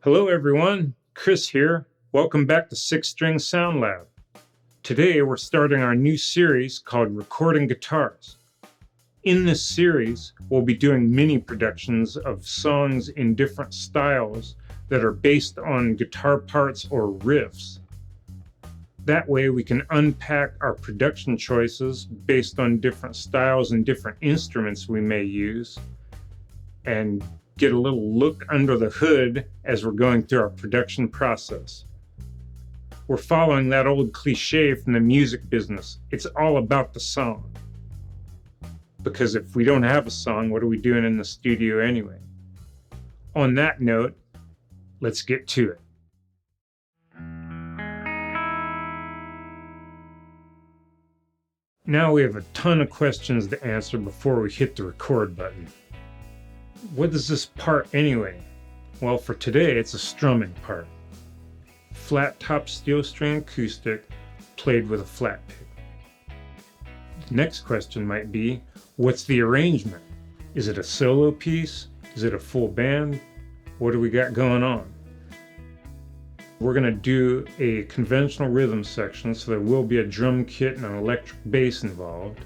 Hello everyone, Chris here. Welcome back to Six String Sound Lab. Today we're starting our new series called Recording Guitars. In this series, we'll be doing mini productions of songs in different styles that are based on guitar parts or riffs. That way we can unpack our production choices based on different styles and different instruments we may use, and get a little look under the hood as we're going through our production process. We're following that old cliche from the music business. It's all about the song. Because if we don't have a song, what are we doing in the studio anyway? On that note, let's get to it. Now we have a ton of questions to answer before we hit the record button. What is this part anyway? Well, for today, it's a strumming part. Flat top steel string acoustic played with a flat pick. The next question might be, what's the arrangement? Is it a solo piece? Is it a full band? What do we got going on? We're going to do a conventional rhythm section, so there will be a drum kit and an electric bass involved.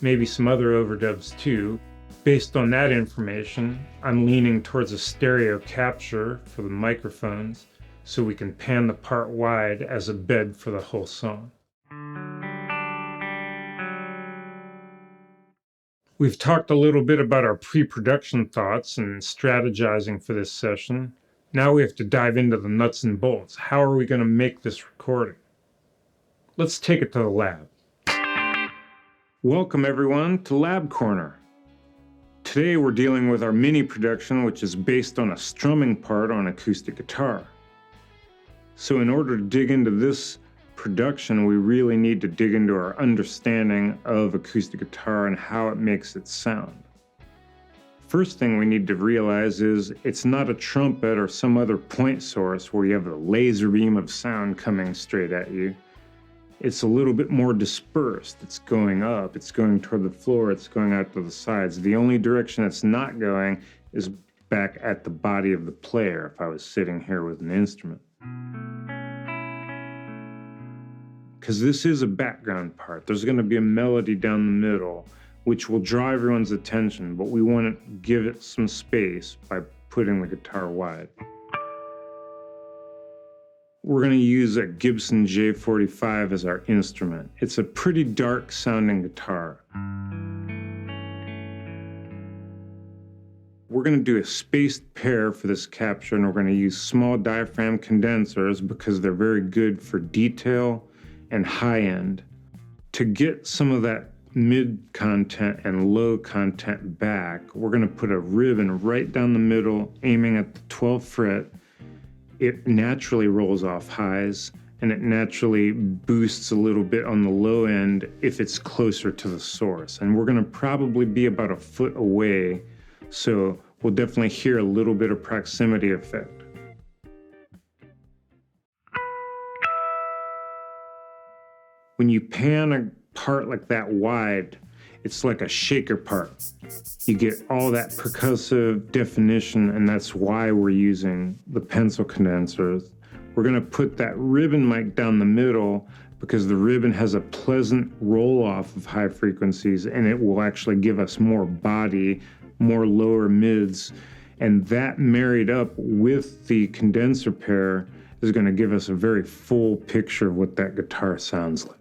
Maybe some other overdubs too. Based on that information, I'm leaning towards a stereo capture for the microphones so we can pan the part wide as a bed for the whole song. We've talked a little bit about our pre-production thoughts and strategizing for this session. Now we have to dive into the nuts and bolts. How are we going to make this recording? Let's take it to the lab. Welcome everyone to Lab Corner. Today we're dealing with our mini production, which is based on a strumming part on acoustic guitar. So in order to dig into this production, we really need to dig into our understanding of acoustic guitar and how it makes it sound. First thing we need to realize is it's not a trumpet or some other point source where you have a laser beam of sound coming straight at you. It's a little bit more dispersed. It's going up, it's going toward the floor, it's going out to the sides. The only direction it's not going is back at the body of the player if I was sitting here with an instrument. Because this is a background part. There's going to be a melody down the middle which will draw everyone's attention, but we want to give it some space by putting the guitar wide. We're going to use a Gibson J45 as our instrument. It's a pretty dark sounding guitar. We're going to do a spaced pair for this capture, and we're going to use small diaphragm condensers because they're very good for detail and high end. To get some of that mid content and low content back, we're going to put a ribbon right down the middle, aiming at the 12th fret. It naturally rolls off highs, and it naturally boosts a little bit on the low end if it's closer to the source. And we're going to probably be about a foot away, so we'll definitely hear a little bit of proximity effect. When you pan a part like that wide, it's like a shaker part. You get all that percussive definition, and that's why we're using the pencil condensers. We're going to put that ribbon mic down the middle because the ribbon has a pleasant roll-off of high frequencies, and it will actually give us more body, more lower mids, and that married up with the condenser pair is going to give us a very full picture of what that guitar sounds like.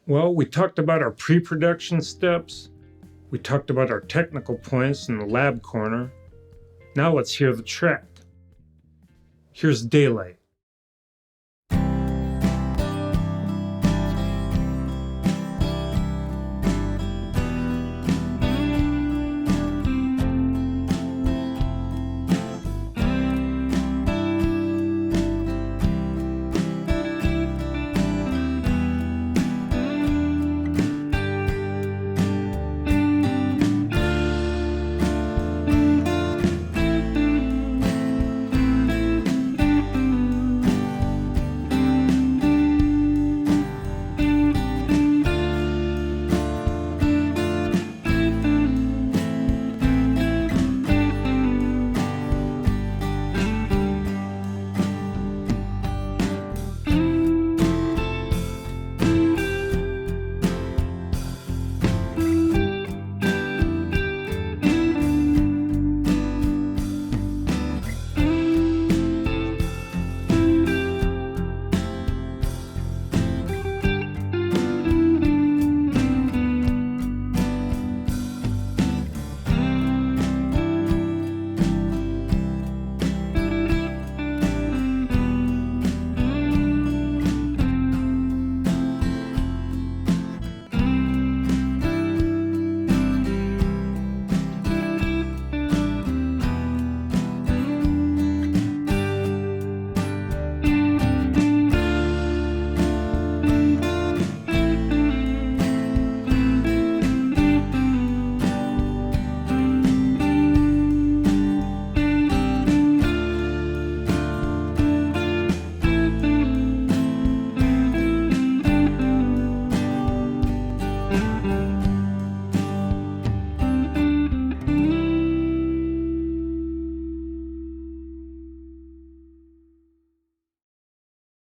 Well, we talked about our pre-production steps. We talked about our technical points in the lab corner. Now let's hear the track. Here's Daylight.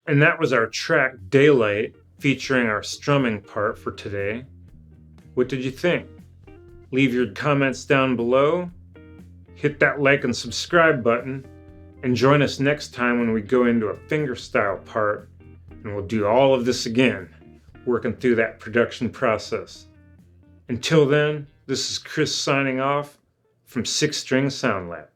And that was our track Daylight, featuring our strumming part for today. What did you think? Leave your comments down below, hit that like and subscribe button, and join us next time when we go into a fingerstyle part, and we'll do all of this again, working through that production process. Until then, this is Chris signing off from 6 String Sound Lab.